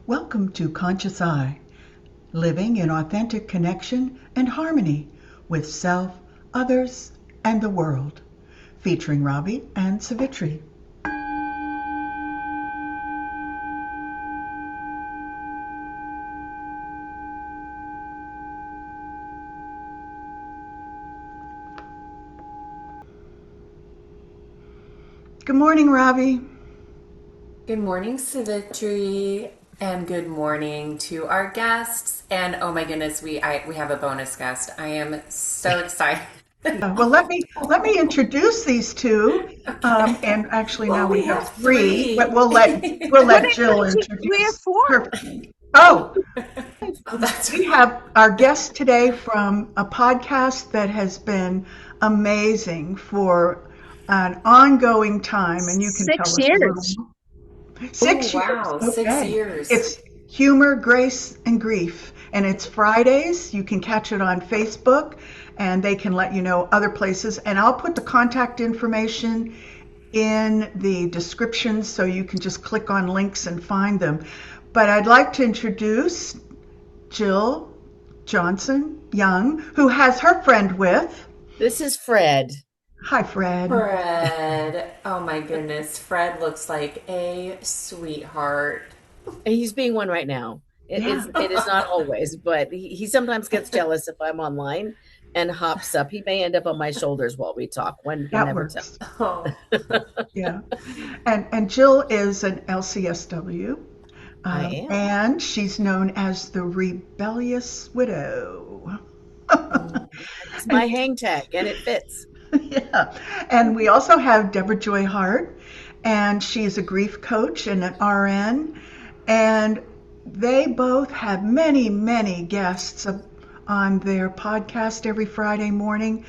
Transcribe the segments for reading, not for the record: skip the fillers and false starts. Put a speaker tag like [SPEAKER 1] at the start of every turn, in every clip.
[SPEAKER 1] Welcome to Conscious Eye, living in authentic connection and harmony with self, others, and the world. Featuring Ravi and Savitri. Good morning, Ravi.
[SPEAKER 2] Good morning, Savitri, and good morning to our guests. And oh my goodness, we have a bonus guest. I am so excited.
[SPEAKER 1] Well, let me introduce these two.
[SPEAKER 2] Okay.
[SPEAKER 1] And actually,
[SPEAKER 2] Well,
[SPEAKER 1] now we
[SPEAKER 2] we
[SPEAKER 1] have
[SPEAKER 2] have
[SPEAKER 1] three, but
[SPEAKER 2] three.
[SPEAKER 1] we'll let Jill
[SPEAKER 3] We have
[SPEAKER 1] introduce
[SPEAKER 3] four.
[SPEAKER 1] her. Oh,
[SPEAKER 2] Oh, that's
[SPEAKER 1] we have our guest today from a podcast that has been amazing for an ongoing time, and you can tell
[SPEAKER 3] Six
[SPEAKER 1] us a little
[SPEAKER 3] years.
[SPEAKER 1] more.
[SPEAKER 2] Oh
[SPEAKER 1] 6 years,
[SPEAKER 2] wow, six
[SPEAKER 1] okay.
[SPEAKER 2] years.
[SPEAKER 1] It's Humor, Grace, and Grief, and it's Fridays. You can catch it on Facebook, and they can let you know other places. And I'll put the contact information in the description so you can just click on links and find them. But I'd like to introduce Jill Johnson Young, who has her friend with.
[SPEAKER 3] This is Fred.
[SPEAKER 1] Hi, Fred.
[SPEAKER 2] Fred. Oh my goodness, Fred looks like a sweetheart.
[SPEAKER 3] He's being one right now.
[SPEAKER 1] Yeah,
[SPEAKER 3] It is not always, but he sometimes gets jealous if I'm online and hops up. He may end up on my shoulders while we talk. One can
[SPEAKER 1] that
[SPEAKER 3] never tell.
[SPEAKER 1] works.
[SPEAKER 2] Oh,
[SPEAKER 1] Yeah. And Jill is an LCSW,
[SPEAKER 3] I am.
[SPEAKER 1] and she's known as the Rebellious Widow.
[SPEAKER 3] It's my hang tag, and it fits.
[SPEAKER 1] Yeah. And we also have Debra Joy Hart, and she's a grief coach and an RN. And they both have many, many guests on their podcast every Friday morning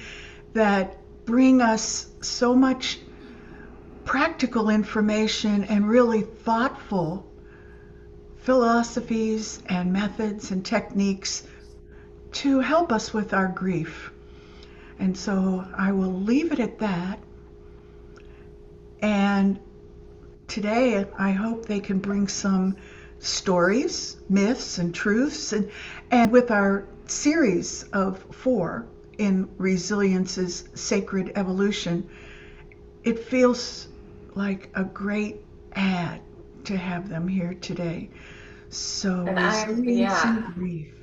[SPEAKER 1] that bring us so much practical information and really thoughtful philosophies and methods and techniques to help us with our grief. And so I will leave it at that. And today I hope they can bring some stories, myths, and truths. And with our series of 4 in Resilience's Sacred Evolution, it feels like a great add to have them here today. So,
[SPEAKER 2] and
[SPEAKER 1] resilience and grief.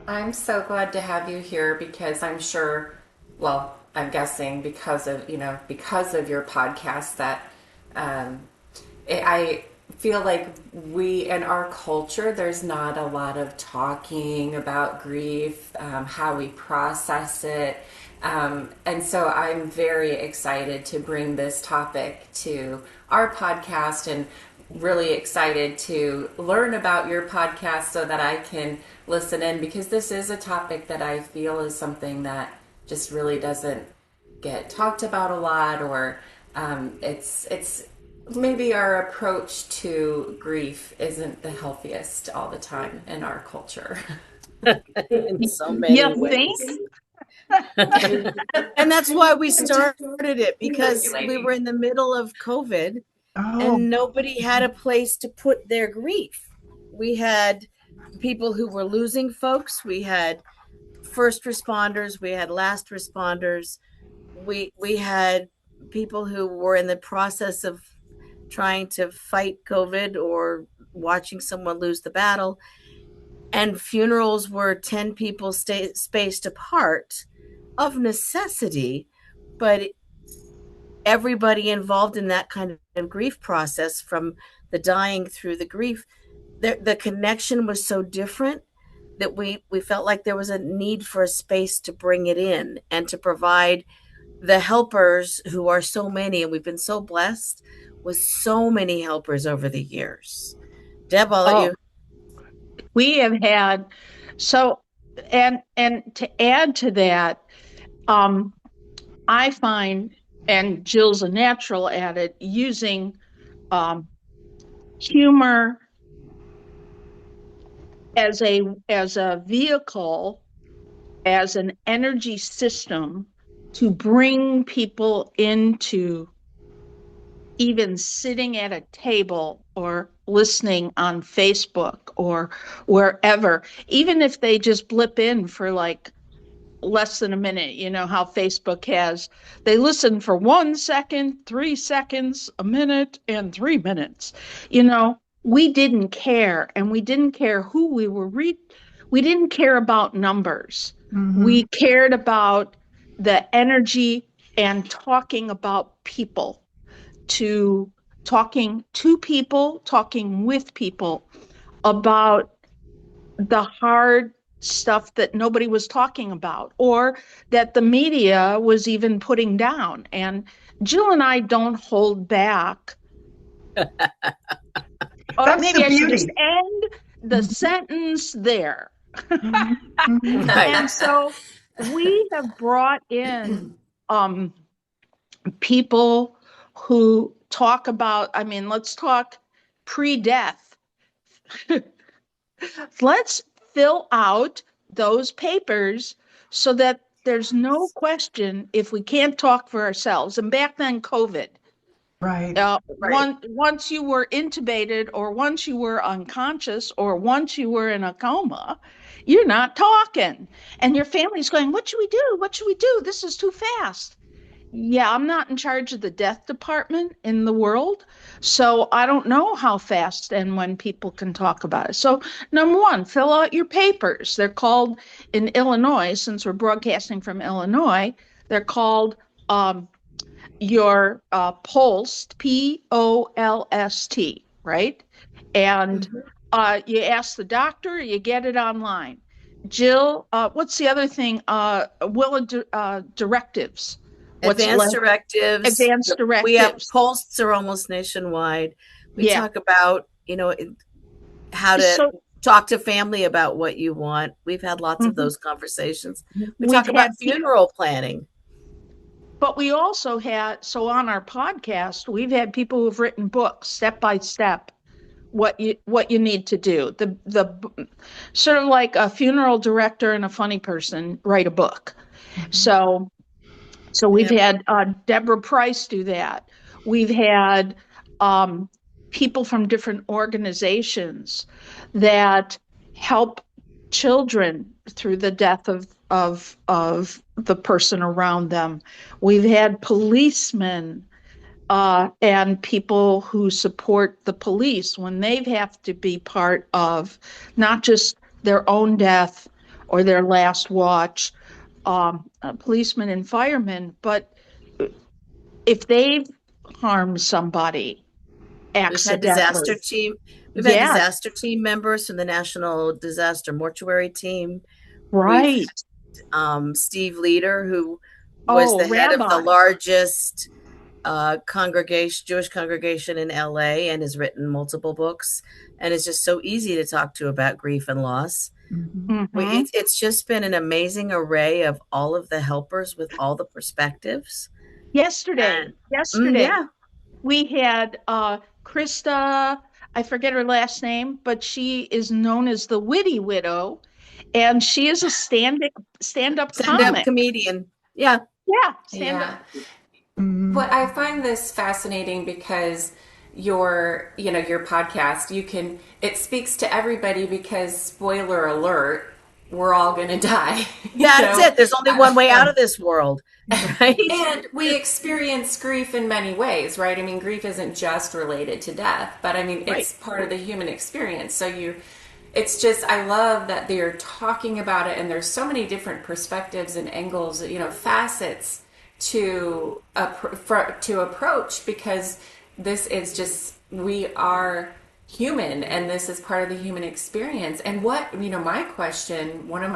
[SPEAKER 2] I'm so glad to have you here because I'm sure, well, I'm guessing because of your podcast that um, I feel like we in our culture, there's not a lot of talking about grief, how we process it. And so I'm very excited to bring this topic to our podcast and really excited to learn about your podcast so that I can listen in because this is a topic that I feel is something that just really doesn't get talked about a lot or it's maybe our approach to grief isn't the healthiest all the time in our culture.
[SPEAKER 3] In so many
[SPEAKER 4] You
[SPEAKER 3] ways.
[SPEAKER 4] think?
[SPEAKER 3] And that's why we started it, because we were in the middle of COVID
[SPEAKER 1] Oh,
[SPEAKER 3] and nobody had a place to put their grief. We had people who were losing folks. We had first responders. We had last responders. We had people who were in the process of trying to fight COVID or watching someone lose the battle. And funerals were 10 people spaced apart of necessity, but everybody involved in that kind of grief process, from the dying through the grief, the connection was so different that we felt like there was a need for a space to bring it in and to provide the helpers, who are so many, and we've been so blessed with so many helpers over the years. Deb, I'll let you.
[SPEAKER 4] We have had and to add to that, I find, and Jill's a natural at it, using humor as a vehicle, as an energy system to bring people into even sitting at a table or listening on Facebook or wherever, even if they just blip in for like less than a minute, you know how Facebook has, they listen for 1 second, 3 seconds, a minute, and 3 minutes. You know, we didn't care, and we didn't care who we were we didn't care about numbers. We cared about the energy and talking about people, to talking to people, talking with people about the hard stuff that nobody was talking about or that the media was even putting down. And Jill and I don't hold back. Or
[SPEAKER 1] That's
[SPEAKER 4] maybe
[SPEAKER 1] the
[SPEAKER 4] I should just
[SPEAKER 1] beauty.
[SPEAKER 4] end the sentence there.
[SPEAKER 2] Right.
[SPEAKER 4] And so we have brought in people who talk about, I mean, let's talk pre-death. Let's fill out those papers so that there's no question if we can't talk for ourselves. And back then, COVID,
[SPEAKER 1] Right.
[SPEAKER 4] once you were intubated or once you were unconscious or once you were in a coma, you're not talking. And your family's going, what should we do? What should we do? This is too fast. Yeah, I'm not in charge of the death department in the world, so I don't know how fast and when people can talk about it. So, number one, fill out your papers. They're called in Illinois, since we're broadcasting from Illinois, they're called your POLST, POLST, right? And you ask the doctor, you get it online. Jill, what's the other thing? Directives.
[SPEAKER 3] Advanced directives.
[SPEAKER 4] Advanced directives.
[SPEAKER 3] We have posts are almost nationwide. We talk about, how to talk to family about what you want. We've had lots of those conversations. We talk about funeral planning.
[SPEAKER 4] But we also had, so on our podcast, we've had people who've written books step by step, what you need to do. The sort of like a funeral director and a funny person write a book. So we've had Deborah Price do that. We've had people from different organizations that help children through the death of the person around them. We've had policemen and people who support the police when they have to be part of not just their own death or their last watch, policemen and firemen, but if they've harmed somebody accidentally.
[SPEAKER 3] We've had disaster team members from the National Disaster Mortuary Team.
[SPEAKER 4] Right.
[SPEAKER 3] Steve Leader, who was the head of the largest Jewish congregation in LA and has written multiple books and is just so easy to talk to about grief and loss. It's just been an amazing array of all of the helpers with all the perspectives.
[SPEAKER 4] Yesterday, we had Krista, I forget her last name, but she is known as the Witty Widow, and she is a stand-up
[SPEAKER 3] comedian.
[SPEAKER 2] Stand-up. But I find this fascinating because your podcast, it speaks to everybody because, spoiler alert, we're all going to die.
[SPEAKER 3] That's it. There's only one way out of this world. Right?
[SPEAKER 2] And we experience grief in many ways, right? I mean, grief isn't just related to death, but I mean, it's part of the human experience. So it's just, I love that they're talking about it and there's so many different perspectives and angles, facets to approach, because this is just, we are human and this is part of the human experience. And one of my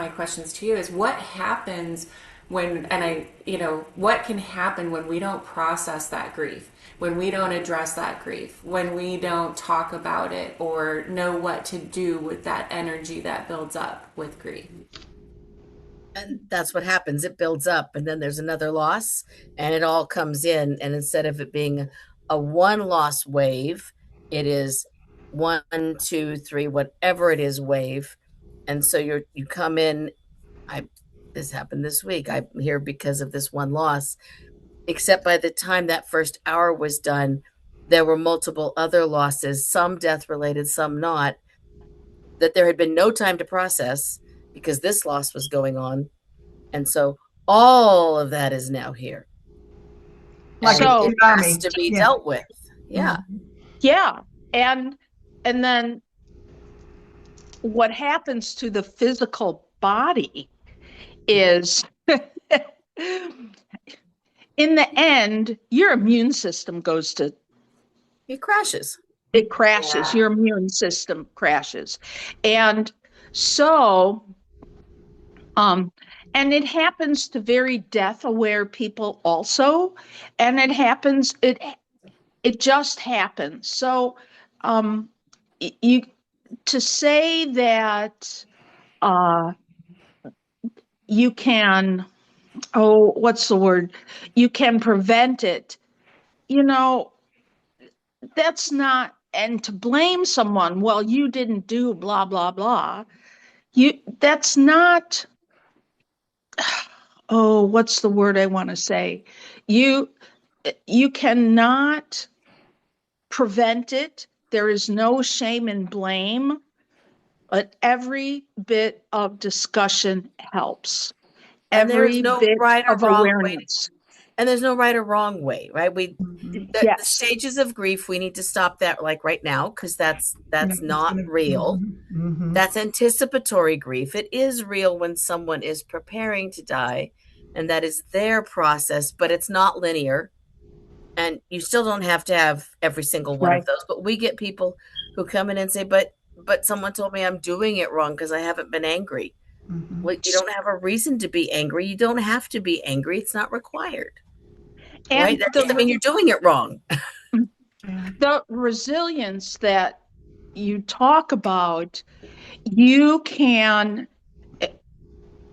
[SPEAKER 2] questions to you is what happens what can happen when we don't process that grief, when we don't address that grief, when we don't talk about it or know what to do with that energy that builds up with grief.
[SPEAKER 3] And that's what happens. It builds up and then there's another loss and it all comes in. And instead of it being a one loss wave, it is 1, 2, 3, whatever it is wave. And so you come in, this happened this week. I'm here because of this one loss, except by the time that first hour was done, there were multiple other losses, some death related, some not, that there had been no time to process because this loss was going on. And so all of that is now here.
[SPEAKER 1] Like
[SPEAKER 3] And
[SPEAKER 4] So-
[SPEAKER 3] it has to be dealt with. Yeah.
[SPEAKER 4] Yeah. And then what happens to the physical body is in the end, your immune system goes to,
[SPEAKER 3] It crashes.
[SPEAKER 4] it crashes.
[SPEAKER 2] Yeah.
[SPEAKER 4] Your immune system crashes. And so, and it happens to very death aware people also. And it just happens. So, you, to say that, you can, what's the word? You can prevent it. You know, that's not, and to blame someone, well, you didn't do blah, blah, blah. That's not, what's the word I want to say? You cannot prevent it. There is no shame and blame, but every bit of discussion helps.
[SPEAKER 3] And there is
[SPEAKER 4] Every
[SPEAKER 3] no
[SPEAKER 4] bit
[SPEAKER 3] right or
[SPEAKER 4] of
[SPEAKER 3] wrong way.
[SPEAKER 4] awareness.
[SPEAKER 3] And there's no right or wrong way, right? The
[SPEAKER 4] Yes.
[SPEAKER 3] stages of grief, we need to stop that like right now, because that's not real. That's anticipatory grief. It is real when someone is preparing to die, and that is their process, but it's not linear. And you still don't have to have every single one of those. But we get people who come in and say, but someone told me I'm doing it wrong because I haven't been angry. Well, you don't have a reason to be angry. You don't have to be angry. It's not required.
[SPEAKER 4] And
[SPEAKER 3] right? That doesn't mean you're doing it wrong.
[SPEAKER 4] The resilience that you talk about, you can,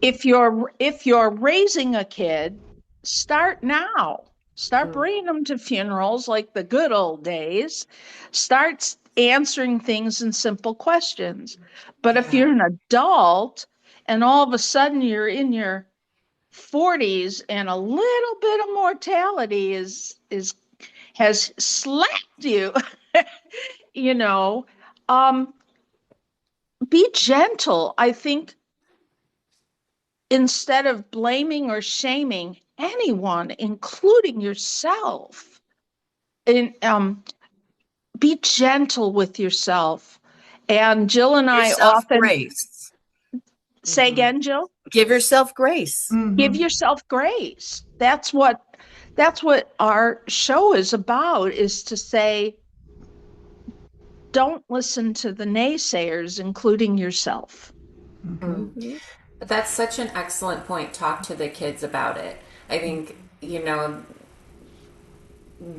[SPEAKER 4] if you're raising a kid, start now. Start bringing them to funerals like the good old days. Start answering things in simple questions. But if you're an adult and all of a sudden you're in your 40s and a little bit of mortality has slapped you, be gentle. I think instead of blaming or shaming anyone, including yourself, and be gentle with yourself. And Jill and I often
[SPEAKER 3] grace.
[SPEAKER 4] Say again, Jill.
[SPEAKER 3] Give yourself grace.
[SPEAKER 4] Give yourself grace. That's what our show is about, is to say, don't listen to the naysayers, including yourself.
[SPEAKER 2] That's such an excellent point. Talk to the kids about it. I think,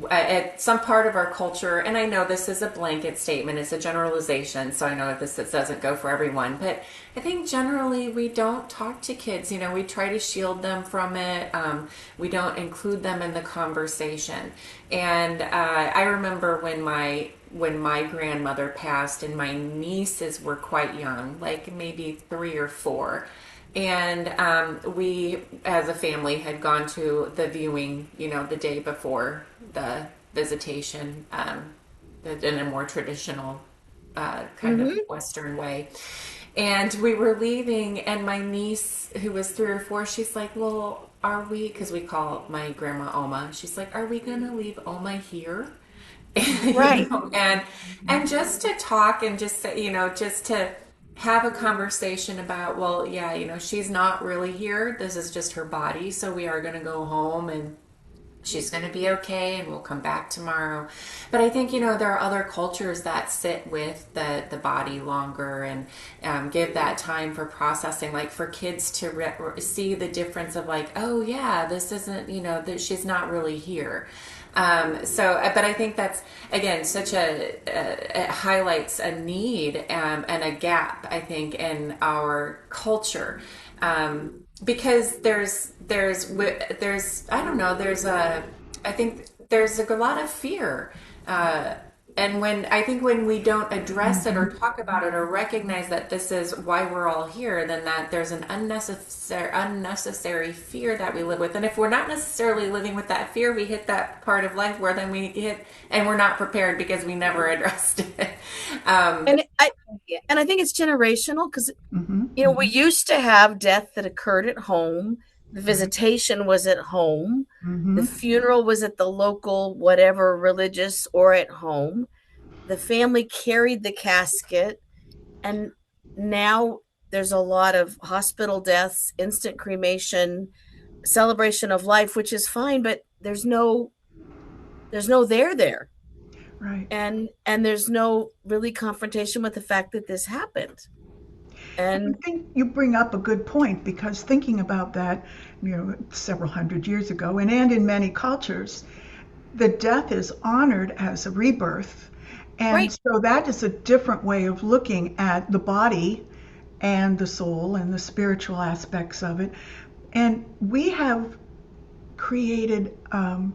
[SPEAKER 2] at some part of our culture, and I know this is a blanket statement, it's a generalization, so I know that this doesn't go for everyone, but I think generally we don't talk to kids. We try to shield them from it. We don't include them in the conversation. And I remember when my grandmother passed and my nieces were quite young, like maybe 3 or 4. And we, as a family, had gone to the viewing, the day before the visitation, in a more traditional kind of Western way. And we were leaving, and my niece, who was 3 or 4, she's like, well, are we, because we call my grandma Oma, she's like, are we going to leave Oma here?
[SPEAKER 4] Right.
[SPEAKER 2] And just to talk and just say, just to have a conversation about, well, yeah, she's not really here. This is just her body. So we are going to go home and she's going to be okay and we'll come back tomorrow. But I think, there are other cultures that sit with the body longer and give that time for processing, like for kids to see the difference of like, oh yeah, this isn't, that she's not really here. But I think that's, again, such it highlights a need and a gap, I think, in our culture. Because I don't know, I think there's a lot of fear And when we don't address it or talk about it or recognize that this is why we're all here, then that there's an unnecessary fear that we live with. And if we're not necessarily living with that fear, we hit that part of life where then we hit and we're not prepared because we never addressed it.
[SPEAKER 3] And I think it's generational because we used to have death that occurred at home. The visitation was at home. The funeral was at the local, whatever, religious or at home. The family carried the casket. And now there's a lot of hospital deaths, instant cremation, celebration of life, which is fine, but there's no there.
[SPEAKER 1] Right.
[SPEAKER 3] And there's no really confrontation with the fact that this happened. And
[SPEAKER 1] I think you bring up a good point, because thinking about that, several hundred years ago, and in many cultures, the death is honored as a rebirth. And so that is a different way of looking at the body and the soul and the spiritual aspects of it. And we have created kind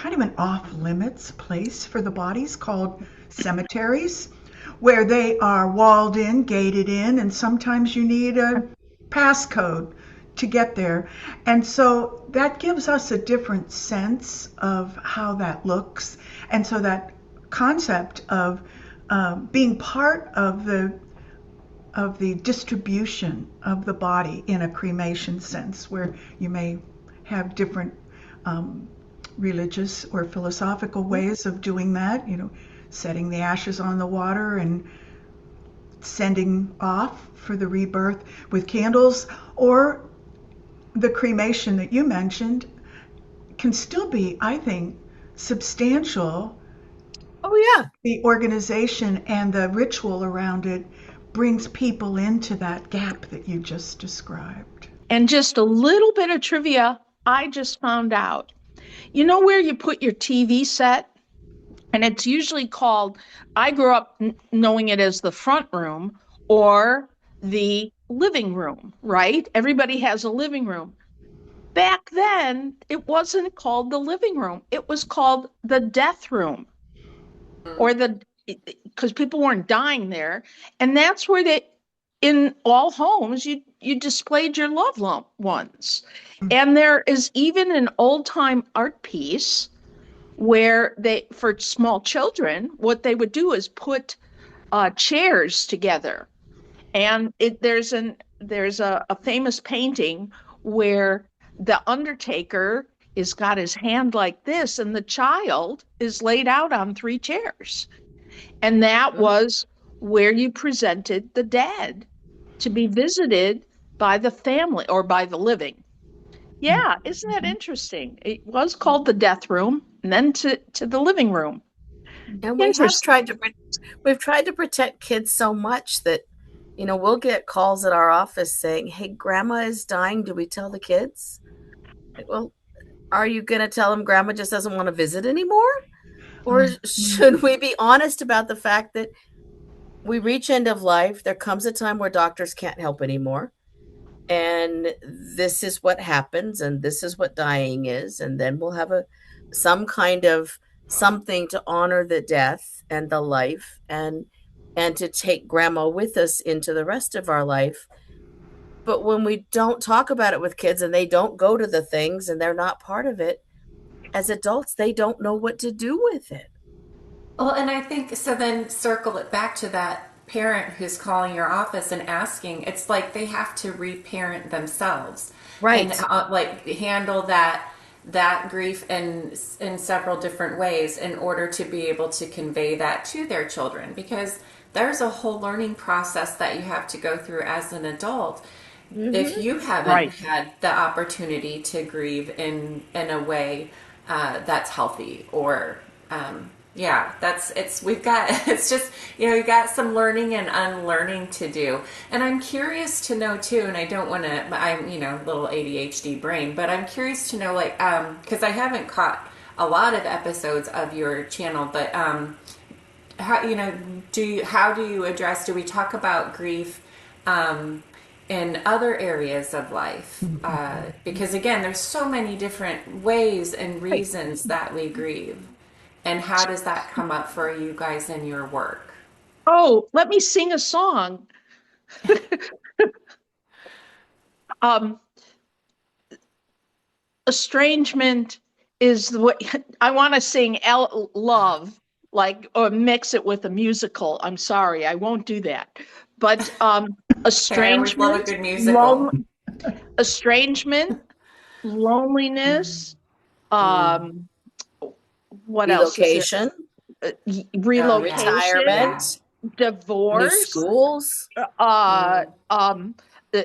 [SPEAKER 1] of an off-limits place for the bodies called cemeteries, where they are walled in, gated in, and sometimes you need a passcode to get there. And so that gives us a different sense of how that looks. And so that concept of being part of the distribution of the body in a cremation sense, where you may have different religious or philosophical ways of doing that, setting the ashes on the water and sending off for the rebirth with candles, or the cremation that you mentioned can still be, I think, substantial.
[SPEAKER 3] Oh yeah.
[SPEAKER 1] The organization and the ritual around it brings people into that gap that you just described.
[SPEAKER 4] And just a little bit of trivia I just found out. You know where you put your TV set? And it's usually called, I grew up knowing it as the front room or the living room, right? Everybody has a living room. Back then, it wasn't called the living room. It was called the death room, or because people weren't dying there. And that's where in all homes, you displayed your loved ones. And there is even an old time art piece where for small children, what they would do is put chairs together. And there's a famous painting where the undertaker is got his hand like this, and the child is laid out on 3 chairs. And that was where you presented the dead to be visited by the family or by the living. Yeah, isn't that interesting? It was called the death room, and then to the living room.
[SPEAKER 3] And we've tried to protect kids so much that, we'll get calls at our office saying, "Hey, grandma is dying. Do we tell the kids?" Well, are you going to tell them grandma just doesn't want to visit anymore? Or should we be honest about the fact that we reach end of life? There comes a time where doctors can't help anymore. And this is what happens, and this is what dying is. And then we'll have some kind of something to honor the death and the life, and to take grandma with us into the rest of our life. But when we don't talk about it with kids and they don't go to the things and they're not part of it, as adults, they don't know what to do with it.
[SPEAKER 2] Well, and I think, so then circle it back to that parent who's calling your office and asking, it's like they have to reparent themselves.
[SPEAKER 3] Right.
[SPEAKER 2] And handle that grief in several different ways in order to be able to convey that to their children, because there's a whole learning process that you have to go through as an adult. If you haven't had the opportunity to grieve in a way that's healthy, or we've got some learning and unlearning to do. And I'm curious to know too, and I don't want to, I'm, little ADHD brain, but I'm curious to know, because I haven't caught a lot of episodes of your channel, but how do you address, do we talk about grief in other areas of life? Because again, there's so many different ways and reasons that we grieve. And how does that come up for you guys in your work?
[SPEAKER 4] Oh, let me sing a song. um, Estrangement is the way I want to sing love, like, or mix it with a musical. I'm sorry, I won't do that. But
[SPEAKER 2] Hey, I always love a
[SPEAKER 4] estrangement,
[SPEAKER 2] good musical.
[SPEAKER 4] estrangement, loneliness, um, what else is there?
[SPEAKER 3] Relocation,
[SPEAKER 2] Oh yeah,
[SPEAKER 4] Relocation,
[SPEAKER 2] yeah.
[SPEAKER 3] retirement, new
[SPEAKER 4] divorce,
[SPEAKER 3] schools.
[SPEAKER 4] uh, um, uh,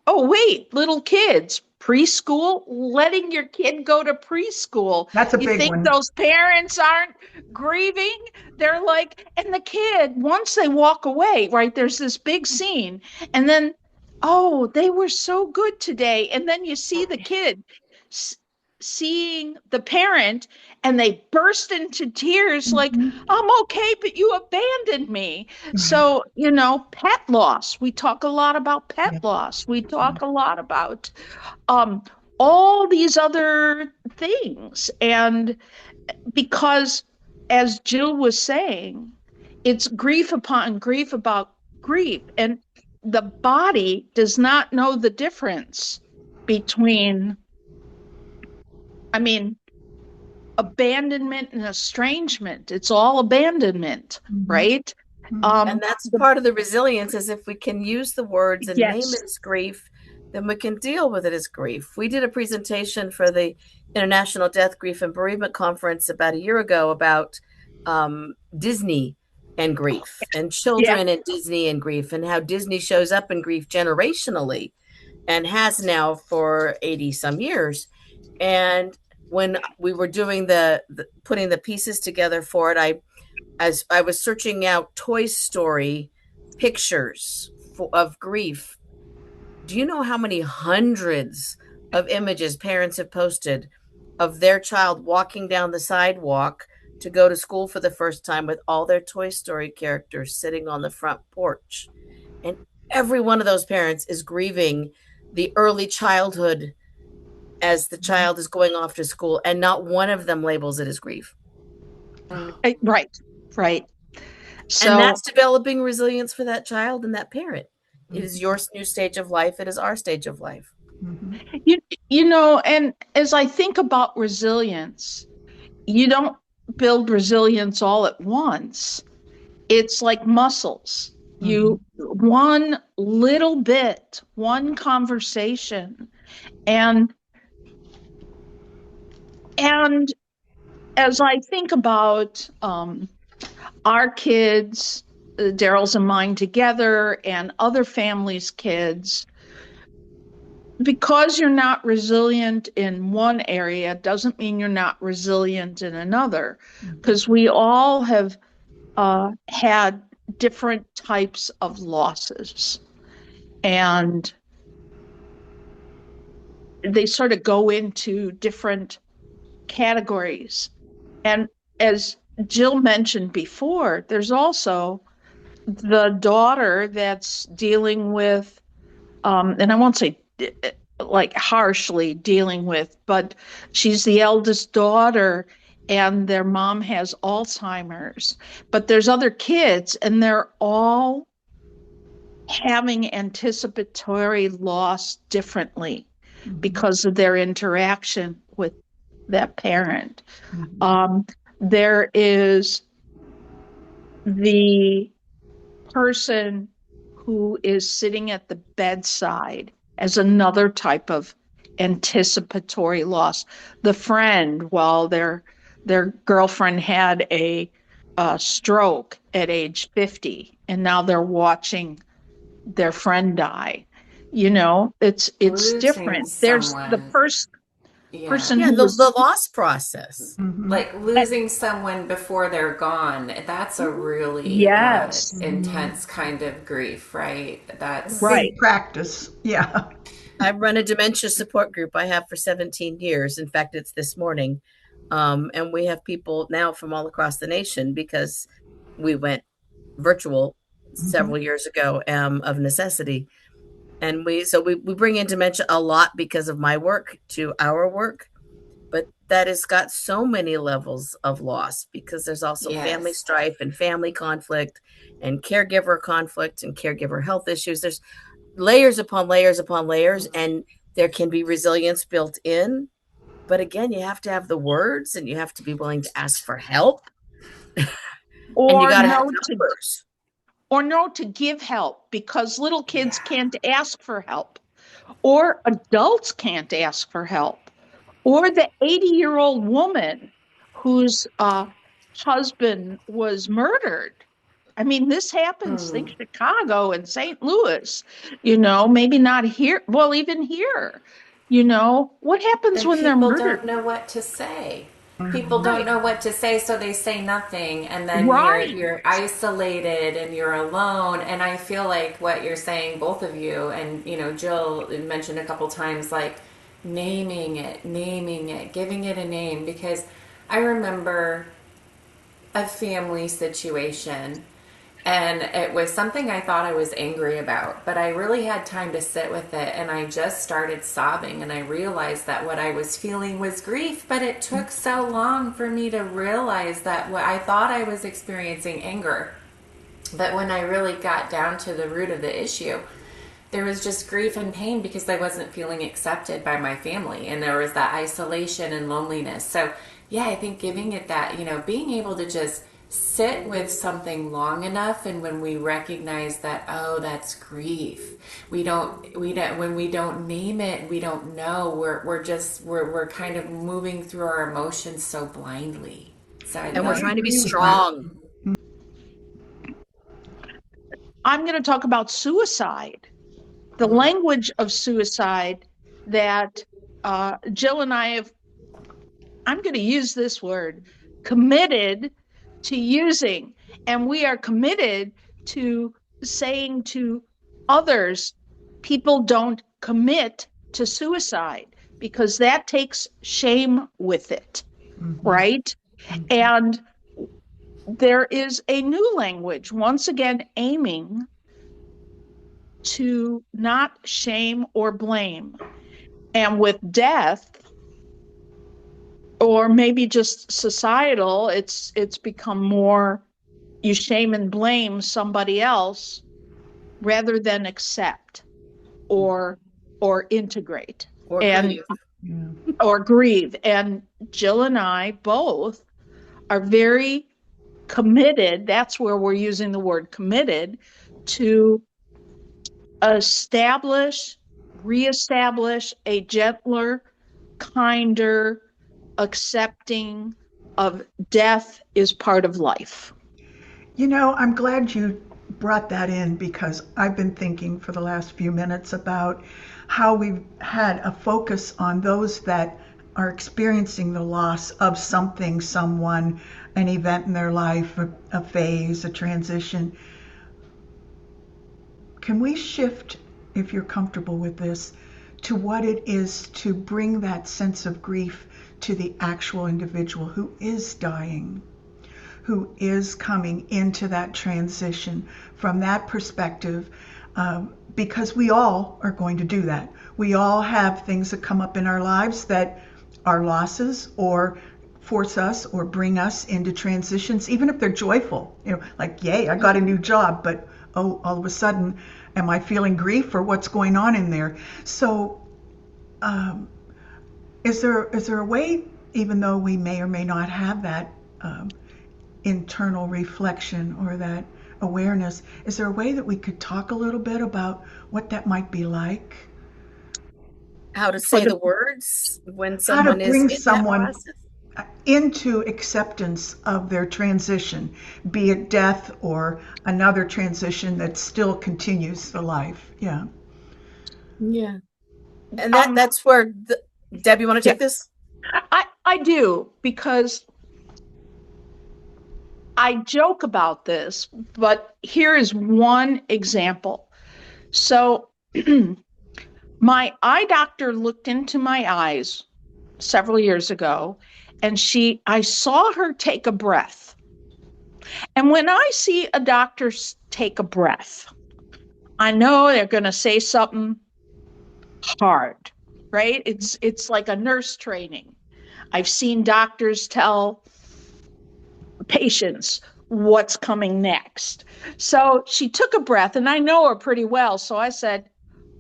[SPEAKER 4] oh wait, little kids, preschool, letting your kid go to preschool.
[SPEAKER 1] That's a
[SPEAKER 4] You
[SPEAKER 1] big
[SPEAKER 4] think
[SPEAKER 1] one.
[SPEAKER 4] those parents aren't grieving? They're like, and the kid, once they walk away, right, there's this big scene, and then, oh, they were so good today. And then you see the kid seeing the parent, and they burst into tears like, I'm okay, but you abandoned me. So, pet loss. We talk a lot about pet
[SPEAKER 1] Yeah.
[SPEAKER 4] loss. We talk a lot about um, all these other things. And because, as Jill was saying, it's grief upon grief about grief. And the body does not know the difference between, I mean, abandonment and estrangement. It's all abandonment, right?
[SPEAKER 3] And that's part of the resilience, is if we can use the words and name
[SPEAKER 4] Yes.
[SPEAKER 3] it as grief, then we can deal with it as grief. We did a presentation for the International Death, Grief, and Bereavement Conference about a year ago about Disney and grief, and children and Disney and grief, and how Disney shows up in grief generationally and has now for 80 some years. And when we were doing the putting the pieces together for it, as I was searching out Toy Story pictures of grief, do you know how many hundreds of images parents have posted of their child walking down the sidewalk to go to school for the first time with all their Toy Story characters sitting on the front porch? And every one of those parents is grieving the early childhood as the child is going off to school, and not one of them labels it as grief.
[SPEAKER 4] Right. So,
[SPEAKER 3] and that's developing resilience for that child and that parent. It is your new stage of life. It is our stage of life.
[SPEAKER 4] and as I think about resilience, you don't build resilience all at once. It's like muscles. You, one little bit, one conversation, and as I think about our kids, Daryl's and mine together, and other families' kids, because you're not resilient in one area doesn't mean you're not resilient in another, because we all have had different types of losses, and they sort of go into different categories. And as Jill mentioned before, there's also the daughter that's dealing with, and I won't say like harshly dealing with, but she's the eldest daughter and their mom has Alzheimer's. But there's other kids and they're all having anticipatory loss differently because of their interaction with that parent. There is the person who is sitting at the bedside as another type of anticipatory loss. The friend, while their girlfriend had a stroke at age 50, and now they're watching their friend die. It's
[SPEAKER 2] Losing
[SPEAKER 4] different. There's the
[SPEAKER 2] someone.
[SPEAKER 4] person
[SPEAKER 3] Yeah,
[SPEAKER 4] who was
[SPEAKER 3] the loss process.
[SPEAKER 2] Like losing someone before they're gone. That's a really
[SPEAKER 4] yes,
[SPEAKER 2] intense kind of grief, right? That's
[SPEAKER 4] right.
[SPEAKER 1] Big practice. Yeah.
[SPEAKER 3] I run a dementia support group. I have for 17 years. In fact, it's this morning. And we have people now from all across the nation because we went virtual several years ago of necessity. And we bring in dementia a lot because of my work to our work. But that has got so many levels of loss, because there's also family
[SPEAKER 2] Yes.
[SPEAKER 3] strife and family conflict and caregiver conflict and caregiver health issues. There's layers upon layers upon layers, and there can be resilience built in. But again, you have to have the words, and you have to be willing to ask for help. And you
[SPEAKER 4] Or
[SPEAKER 3] got to have
[SPEAKER 4] know
[SPEAKER 3] numbers.
[SPEAKER 4] to give help, because little kids can't ask for help, or adults can't ask for help, or the 80-year-old woman whose husband was murdered. I mean, this happens, think Chicago and St. Louis, maybe not here. Well, even here, what happens
[SPEAKER 2] And
[SPEAKER 4] when they're
[SPEAKER 2] people
[SPEAKER 4] murdered?
[SPEAKER 2] don't know what to say. People don't know what to say, so they say nothing, and then
[SPEAKER 4] Right.
[SPEAKER 2] you're isolated and you're alone. And I feel like what you're saying, both of you, and Jill mentioned a couple times, like naming it, giving it a name, because I remember a family situation, and it was something I thought I was angry about, but I really had time to sit with it, and I just started sobbing, and I realized that what I was feeling was grief, but it took so long for me to realize that what I thought I was experiencing anger. But when I really got down to the root of the issue, there was just grief and pain because I wasn't feeling accepted by my family, and there was that isolation and loneliness. So yeah, I think giving it that, being able to just sit with something long enough, and when we recognize that, oh, that's grief, when we don't name it, we don't know, we're kind of moving through our emotions so blindly. So
[SPEAKER 3] And we're trying to be strong.
[SPEAKER 4] I'm going to talk about suicide, the language of suicide that Jill and I have, I'm going to use this word, committed to using. And we are committed to saying to others, people don't commit to suicide, because that takes shame with it, right? And there is a new language, once again, aiming to not shame or blame. And with death, or maybe just societal, it's become more, you shame and blame somebody else rather than accept or integrate
[SPEAKER 3] Or
[SPEAKER 4] and
[SPEAKER 3] grieve.
[SPEAKER 4] or grieve. And Jill and I both are very committed, that's where we're using the word committed, to reestablish a gentler, kinder, accepting of death is part of life.
[SPEAKER 1] I'm glad you brought that in, because I've been thinking for the last few minutes about how we've had a focus on those that are experiencing the loss of something, someone, an event in their life, a phase, a transition. Can we shift, if you're comfortable with this, to what it is to bring that sense of grief to the actual individual who is dying, who is coming into that transition from that perspective, because we all are going to do that. We all have things that come up in our lives that are losses, or force us or bring us into transitions, even if they're joyful, like, yay, I got a new job, but oh, all of a sudden, am I feeling grief, or what's going on in there? So is there a way, even though we may or may not have that internal reflection or that awareness, is there a way that we could talk a little bit about what that might be like?
[SPEAKER 3] How to say the words when someone
[SPEAKER 1] how to bring
[SPEAKER 3] is in
[SPEAKER 1] someone
[SPEAKER 3] that process?
[SPEAKER 1] Into acceptance of their transition, be it death or another transition that still continues the life. Yeah.
[SPEAKER 3] And that's where Deb, you want to take this?
[SPEAKER 4] I do, because I joke about this, but here is one example. So my eye doctor looked into my eyes several years ago, and I saw her take a breath. And when I see a doctor take a breath, I know they're going to say something hard, right? It's like a nurse training. I've seen doctors tell patients what's coming next. So she took a breath, and I know her pretty well. So I said,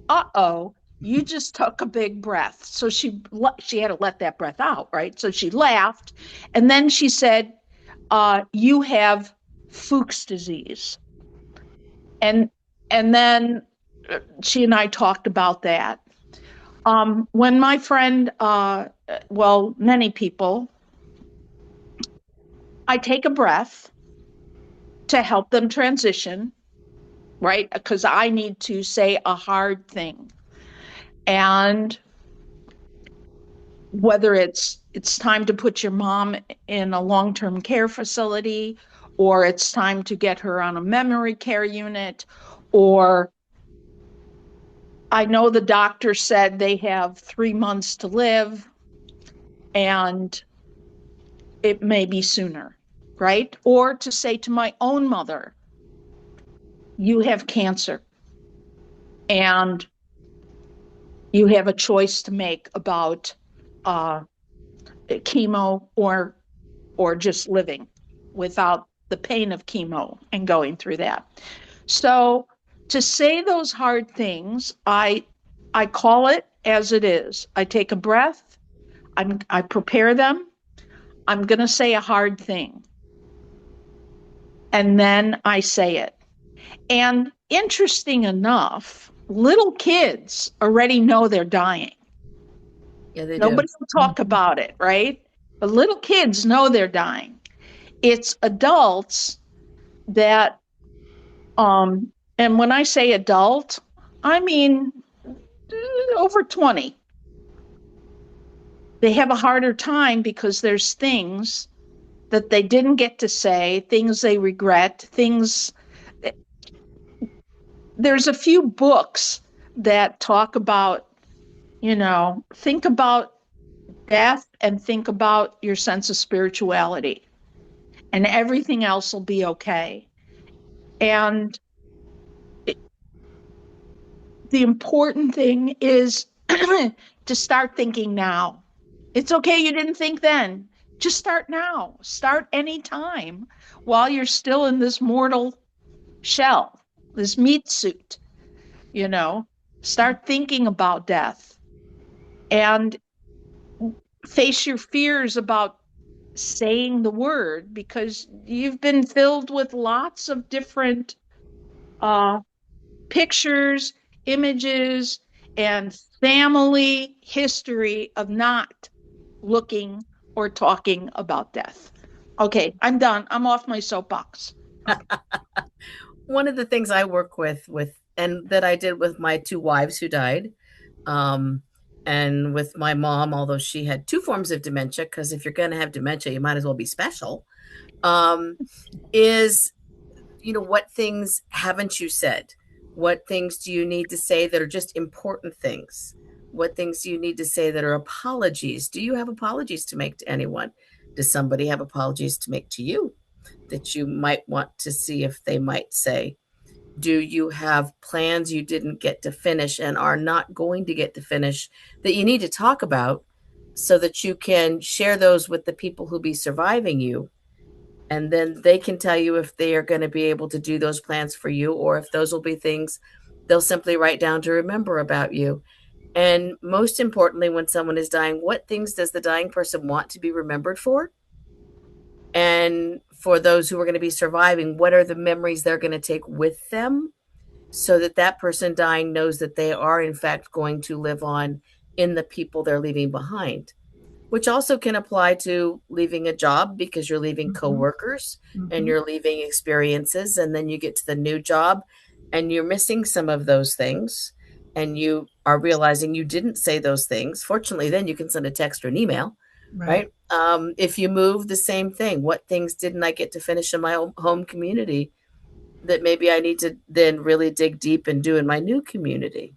[SPEAKER 4] uh-oh, you just took a big breath. So she had to let that breath out, right? So she laughed, and then she said, you have Fuchs disease. And then she and I talked about that. When my friend, many people, I take a breath to help them transition, right? Because I need to say a hard thing. And whether it's time to put your mom in a long-term care facility, or it's time to get her on a memory care unit, or I know the doctor said they have 3 months to live and it may be sooner, right? Or to say to my own mother, you have cancer and you have a choice to make about chemo or just living without the pain of chemo and going through that. So to say those hard things, I call it as it is. I take a breath. I prepare them. I'm going to say a hard thing. And then I say it. And interesting enough, little kids already know they're dying.
[SPEAKER 3] Yeah, they
[SPEAKER 4] Nobody
[SPEAKER 3] do.
[SPEAKER 4] will talk about it, right? But little kids know they're dying. It's adults that, and when I say adult, I mean over 20. They have a harder time because there's things that they didn't get to say, things they regret, things. There's a few books that talk about, think about death and think about your sense of spirituality, and everything else will be okay. And the important thing is to start thinking now. It's okay you didn't think then. Just start now. Start anytime while you're still in this mortal shell, this meat suit. Start thinking about death and face your fears about saying the word, because you've been filled with lots of different pictures, images, and family history of not looking or talking about death. Okay, I'm done. I'm off my soapbox.
[SPEAKER 3] One of the things I work with and that I did with my 2 wives who died, and with my mom, although she had 2 forms of dementia, because if you're going to have dementia, you might as well be special, is, what things haven't you said? What things do you need to say that are just important things? What things do you need to say that are apologies? Do you have apologies to make to anyone? Does somebody have apologies to make to you that you might want to see if they might say? Do you have plans you didn't get to finish and are not going to get to finish that you need to talk about so that you can share those with the people who be surviving you? And then they can tell you if they are going to be able to do those plans for you, or if those will be things they'll simply write down to remember about you. And most importantly, when someone is dying, what things does the dying person want to be remembered for? And for those who are going to be surviving, what are the memories they're going to take with them so that that person dying knows that they are, in fact, going to live on in the people they're leaving behind, which also can apply to leaving a job, because you're leaving coworkers and you're leaving experiences. And then you get to the new job and you're missing some of those things and you are realizing you didn't say those things. Fortunately, then you can send a text or an email, right? If you move, the same thing. What things didn't I get to finish in my home community that maybe I need to then really dig deep and do in my new community?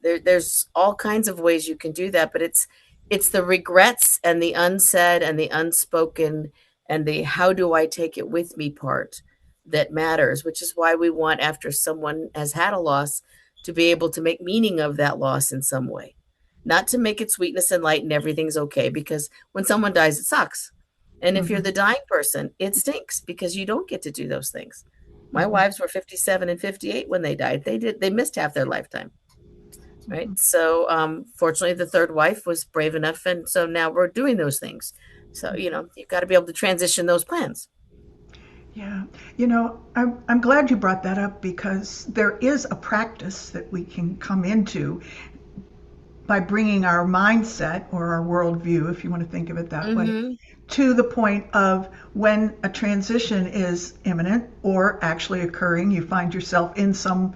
[SPEAKER 3] There's all kinds of ways you can do that, but it's the regrets and the unsaid and the unspoken and the how do I take it with me part that matters, which is why we want, after someone has had a loss, to be able to make meaning of that loss in some way. not to make it sweetness and light and everything's okay, because when someone dies, it sucks. And if you're the dying person, it stinks because you don't get to do those things. My wives were 57 and 58 when they died. They missed half their lifetime. Right. So fortunately, the third wife was brave enough. And so now we're doing those things. So, you've got to be able to transition those plans.
[SPEAKER 1] Yeah. I'm glad you brought that up, because there is a practice that we can come into by bringing our mindset, or our worldview, if you want to think of it that way, to the point of when a transition is imminent or actually occurring. You find yourself in some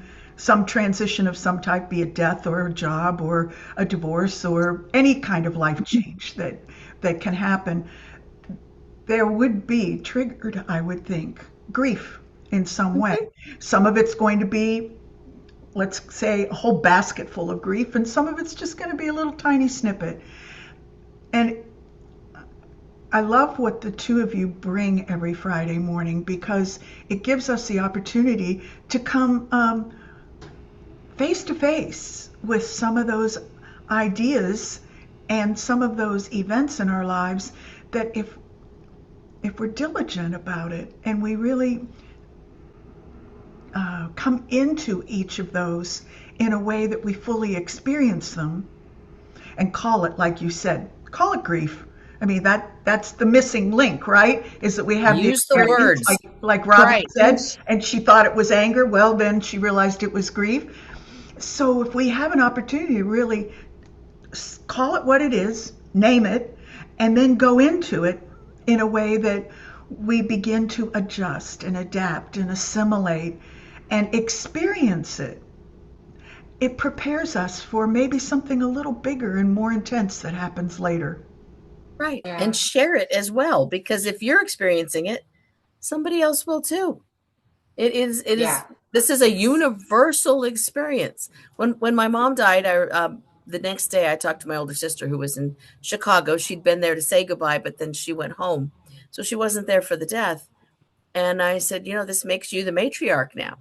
[SPEAKER 1] transition of some type, be it death or a job or a divorce or any kind of life change that can happen. There would be triggered, I would think, grief in some way. Some of it's going to be, let's say, a whole basket full of grief, and some of it's just going to be a little tiny snippet. And I love what the two of you bring every Friday morning, because it gives us the opportunity to come face to face with some of those ideas and some of those events in our lives, that if we're diligent about it and we really come into each of those in a way that we fully experience them and call it, like you said, call it grief. I mean, that's the missing link, right? Is that we have
[SPEAKER 3] Use the words,
[SPEAKER 1] like Ravi said, and she thought it was anger. Well, then she realized it was grief. So if we have an opportunity to really call it what it is, name it, and then go into it in a way that we begin to adjust and adapt and assimilate and experience it, it prepares us for maybe something a little bigger and more intense that happens later.
[SPEAKER 3] Right. Yeah. And share it as well, because if you're experiencing it, somebody else will too. It is this is a universal experience. When my mom died, the next day I talked to my older sister who was in Chicago. She'd been there to say goodbye, but then she went home. So she wasn't there for the death. And I said, this makes you the matriarch now.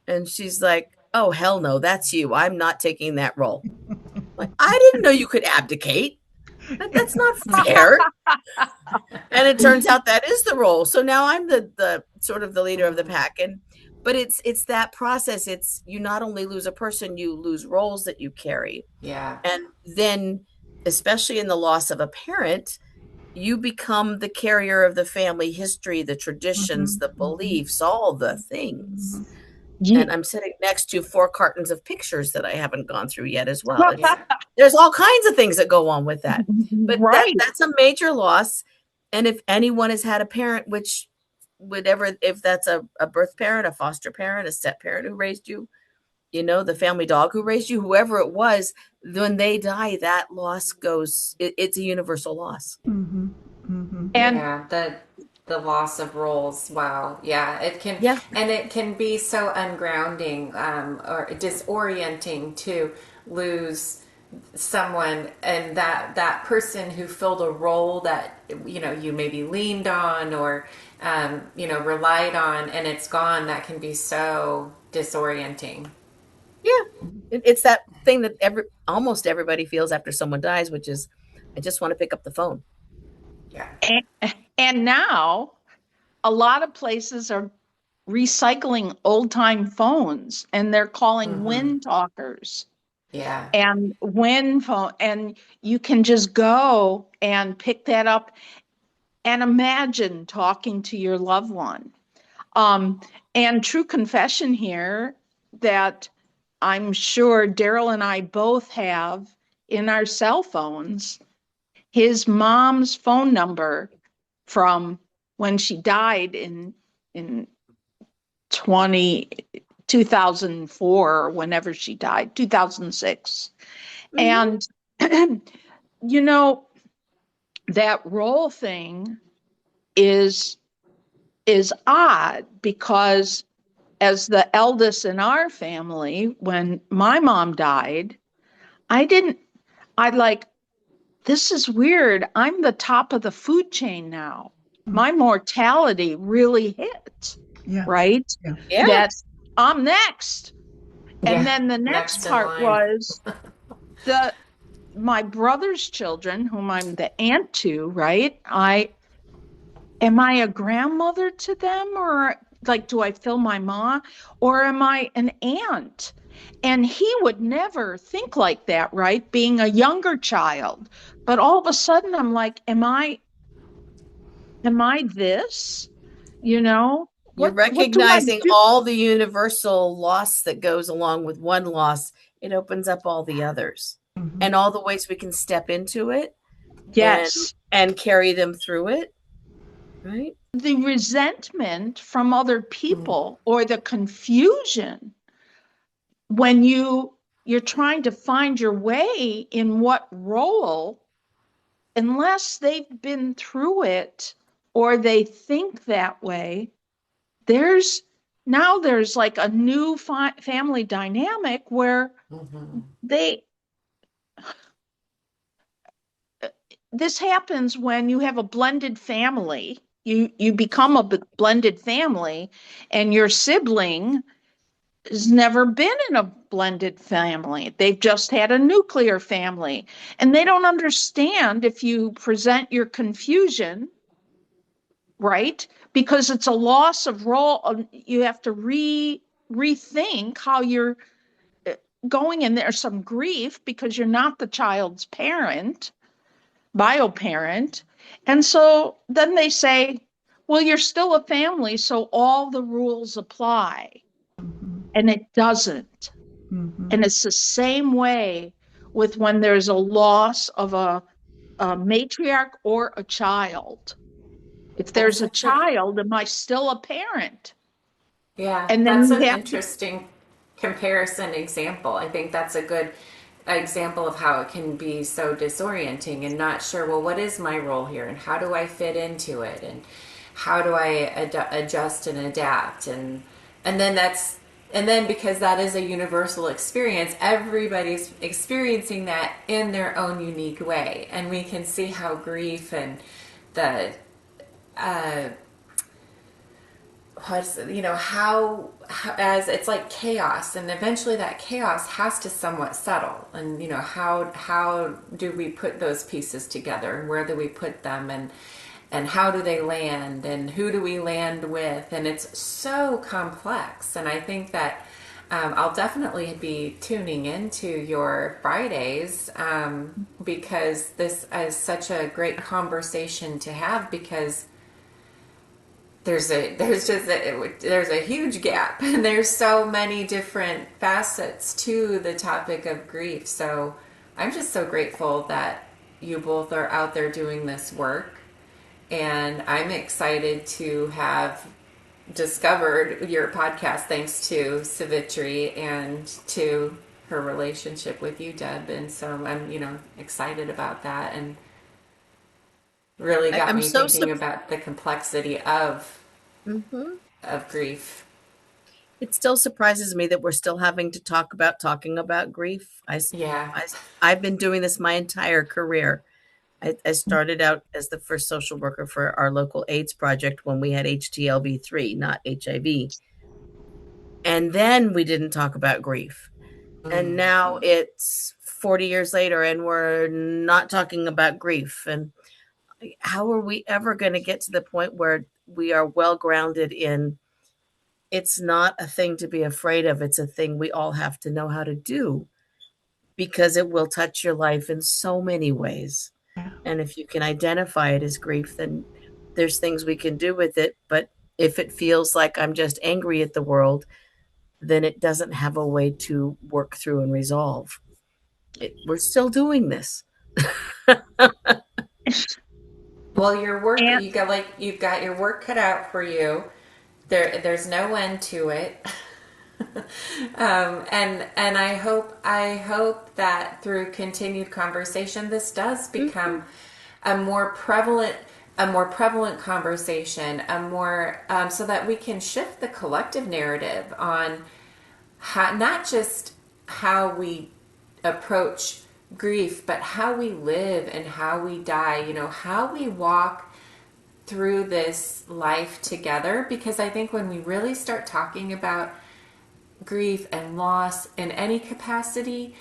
[SPEAKER 3] And she's like, oh, hell no, that's you. I'm not taking that role. Like, I didn't know you could abdicate. That's not fair. And it turns out that is the role. So now I'm the sort of the leader of the pack. But it's that process. It's, you not only lose a person, you lose roles that you carry.
[SPEAKER 2] Yeah.
[SPEAKER 3] And then, especially in the loss of a parent, you become the carrier of the family history, the traditions, the beliefs, all the things. Yeah. And I'm sitting next to 4 cartons of pictures that I haven't gone through yet as well. There's all kinds of things that go on with that. But that's a major loss. And if anyone has had a parent, which whatever, if that's a birth parent, a foster parent, a step parent who raised you, the family dog who raised you, whoever it was, when they die, that loss goes, it's a universal loss.
[SPEAKER 1] Mm-hmm. Mm-hmm.
[SPEAKER 2] And the loss of roles. Wow. Yeah. It can, and it can be so ungrounding, or disorienting to lose someone, and that person who filled a role that, you maybe leaned on or, relied on, and it's gone. That can be so disorienting.
[SPEAKER 3] Yeah. It's that thing that almost everybody feels after someone dies, which is, I just want to pick up the phone.
[SPEAKER 2] Yeah.
[SPEAKER 4] And now a lot of places are recycling old time phones, and they're calling wind talkers.
[SPEAKER 2] Yeah.
[SPEAKER 4] And wind phone, and you can just go and pick that up and imagine talking to your loved one. And true confession here that I'm sure Daryl and I both have in our cell phones, his mom's phone number from when she died in 2004, or whenever she died, 2006. And, that role thing is odd, because as the eldest in our family, when my mom died, this is weird. I'm the top of the food chain now. My mortality really hit, right?
[SPEAKER 3] Yeah.
[SPEAKER 4] That I'm next. And then the next part was my brother's children, whom I'm the aunt to, right? Am I a grandmother to them, or like, do I feel my mom, or am I an aunt? And he would never think like that, right? Being a younger child. But all of a sudden I'm like, am I this? You know,
[SPEAKER 3] You're
[SPEAKER 4] what do I
[SPEAKER 3] recognizing
[SPEAKER 4] do?
[SPEAKER 3] all the universal loss that goes along with one loss. It opens up all the others and all the ways we can step into it and
[SPEAKER 4] Yes.
[SPEAKER 3] carry them through it, right?
[SPEAKER 4] The resentment from other people or the confusion when you're trying to find your way in what role, unless they've been through it or they think that way, there's like a new family dynamic where they this happens when you have a blended family. You become a blended family, and your sibling has never been in a blended family. They've just had a nuclear family, and they don't understand if you present your confusion, right? Because it's a loss of role. You have to rethink how you're going, and there's some grief because you're not the child's parent, bio parent. And so then they say, well, you're still a family, so all the rules apply. And it doesn't. And it's the same way with when there's a loss of a matriarch or a child. If there's a child, am I still a parent?
[SPEAKER 2] Yeah,
[SPEAKER 4] And then
[SPEAKER 2] that's
[SPEAKER 4] you
[SPEAKER 2] an
[SPEAKER 4] have to,
[SPEAKER 2] interesting comparison example. I think that's a good example of how it can be so disorienting and not sure, well, what is my role here and how do I fit into it and how do I adjust and adapt and then because that is a universal experience, everybody's experiencing that in their own unique way, and we can see how grief and the how as it's like chaos, and eventually that chaos has to somewhat settle, and how do we put those pieces together, and where do we put them, and how do they land, and who do we land with, and it's so complex. And I think that I'll definitely be tuning into your Fridays because this is such a great conversation to have, because there's a huge gap, and there's so many different facets to the topic of grief. So I'm just so grateful that you both are out there doing this work, and I'm excited to have discovered your podcast thanks to Savitri and to her relationship with you, Deb, and so I'm excited about that, and really got
[SPEAKER 3] I'm
[SPEAKER 2] me
[SPEAKER 3] so
[SPEAKER 2] thinking about the complexity of grief.
[SPEAKER 3] It still surprises me that we're still having to talking about grief.
[SPEAKER 2] Yeah.
[SPEAKER 3] I've been doing this my entire career. I started out as the first social worker for our local AIDS project when we had HTLV3, not HIV. And then we didn't talk about grief. And now it's 40 years later and we're not talking about grief. And how are we ever going to get to the point where we are well grounded in it's not a thing to be afraid of. It's a thing we all have to know how to do, because it will touch your life in so many ways.
[SPEAKER 1] Yeah.
[SPEAKER 3] And if you can identify it as grief, then there's things we can do with it. But if it feels like I'm just angry at the world, then it doesn't have a way to work through and resolve. We're still doing this.
[SPEAKER 2] Well, your work,
[SPEAKER 4] and
[SPEAKER 2] you've got your work cut out for you. There's no end to it. And I hope that through continued conversation, this does become a more prevalent conversation, so that we can shift the collective narrative on not just how we approach grief, but how we live and how we die. How we walk through this life together, because I think when we really start talking about grief and loss in any capacity,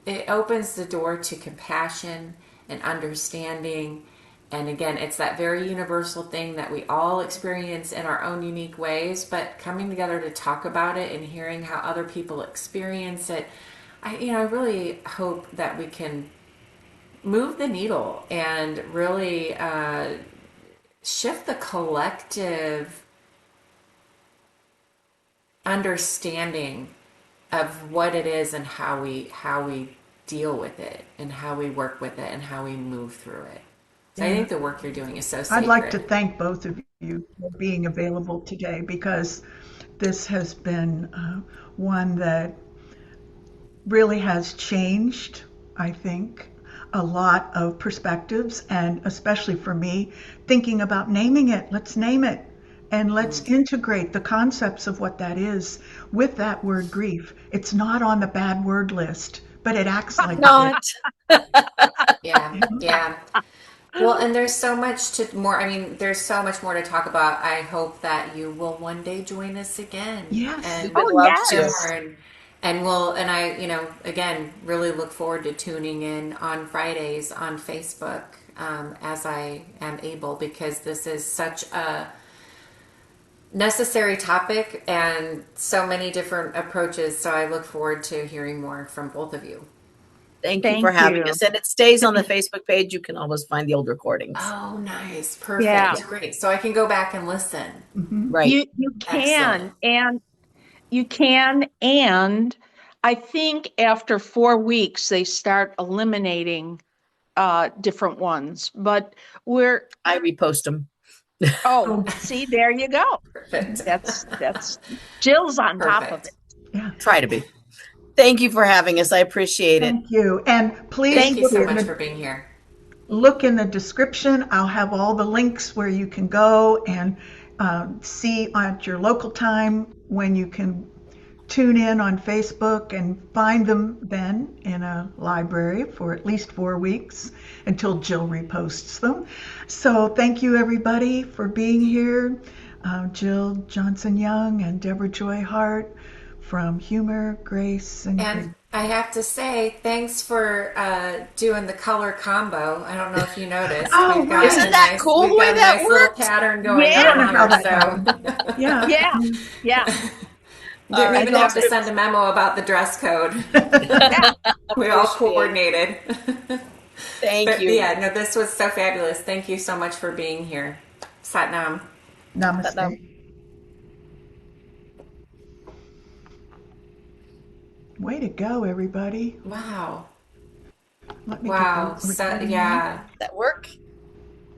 [SPEAKER 2] it opens the door to compassion and understanding. And again, it's that very universal thing that we all experience in our own unique ways, but coming together to talk about it and hearing how other people experience it, I really hope that we can move the needle and really shift the collective understanding of what it is and how we deal with it and how we work with it and how we move through it. So I think the work you're doing is so sacred.
[SPEAKER 1] I'd like to thank both of you for being available today, because this has been one that really has changed, I think, a lot of perspectives, and especially for me, thinking about naming it. Let's name it, and let's integrate the concepts of what that is with that word grief. It's not on the bad word list, but it acts like
[SPEAKER 3] Not.
[SPEAKER 2] Yeah. Well, and there's so much more. I mean, there's so much more to talk about. I hope that you will one day join us again.
[SPEAKER 1] Yes.
[SPEAKER 2] And
[SPEAKER 3] We would love
[SPEAKER 4] yes.
[SPEAKER 3] to.
[SPEAKER 2] and I, again, really look forward to tuning in on Fridays on Facebook as I am able, because this is such a necessary topic and so many different approaches. So I look forward to hearing more from both of you.
[SPEAKER 3] Thank you
[SPEAKER 4] Thank
[SPEAKER 3] for having
[SPEAKER 4] you.
[SPEAKER 3] us. And it stays on the Facebook page. You can always find the old recordings.
[SPEAKER 2] Oh, nice. Perfect.
[SPEAKER 4] Yeah.
[SPEAKER 2] Great. So I can go back and listen.
[SPEAKER 3] Right.
[SPEAKER 4] You can,
[SPEAKER 2] Excellent.
[SPEAKER 4] and I think after 4 weeks they start eliminating different ones. But
[SPEAKER 3] I repost them.
[SPEAKER 4] see, there you go.
[SPEAKER 2] Perfect.
[SPEAKER 4] That's Jill's on top of
[SPEAKER 2] Perfect.
[SPEAKER 4] it.
[SPEAKER 1] Yeah.
[SPEAKER 3] Try to be. Thank you for having us. I appreciate it.
[SPEAKER 1] Thank you. And please
[SPEAKER 2] Thank you so
[SPEAKER 1] look in
[SPEAKER 2] much
[SPEAKER 1] the-
[SPEAKER 2] for being here.
[SPEAKER 1] look in the description. I'll have all the links where you can go and see at your local time when you can tune in on Facebook, and find them then in a library for at least 4 weeks until Jill reposts them. So thank you, everybody, for being here. Jill Johnson-Young and Debra Joy Hart from Humor, Grace, and
[SPEAKER 2] And I have to say, thanks for doing the color combo. I don't know if you noticed.
[SPEAKER 1] Oh,
[SPEAKER 2] We've got
[SPEAKER 3] isn't that cool the
[SPEAKER 2] We've
[SPEAKER 3] way
[SPEAKER 2] got a
[SPEAKER 3] that
[SPEAKER 2] nice little
[SPEAKER 3] worked?
[SPEAKER 2] pattern going
[SPEAKER 4] Yeah.
[SPEAKER 1] I don't know
[SPEAKER 2] on
[SPEAKER 1] how
[SPEAKER 2] here.
[SPEAKER 1] that happened. Yeah.
[SPEAKER 4] Yeah.
[SPEAKER 2] Didn't
[SPEAKER 3] right,
[SPEAKER 2] even have to
[SPEAKER 3] thanks.
[SPEAKER 2] send a memo about the dress code. We all
[SPEAKER 3] Appreciate
[SPEAKER 2] coordinated.
[SPEAKER 3] Thank
[SPEAKER 2] But
[SPEAKER 3] you.
[SPEAKER 2] yeah, no, this was so fabulous. Thank you so much for being here. Satnam.
[SPEAKER 1] Namaste. Way to go, everybody.
[SPEAKER 2] Wow.
[SPEAKER 1] Let me
[SPEAKER 2] Wow.
[SPEAKER 1] get the
[SPEAKER 2] So
[SPEAKER 1] recording on.
[SPEAKER 2] yeah.
[SPEAKER 3] That work?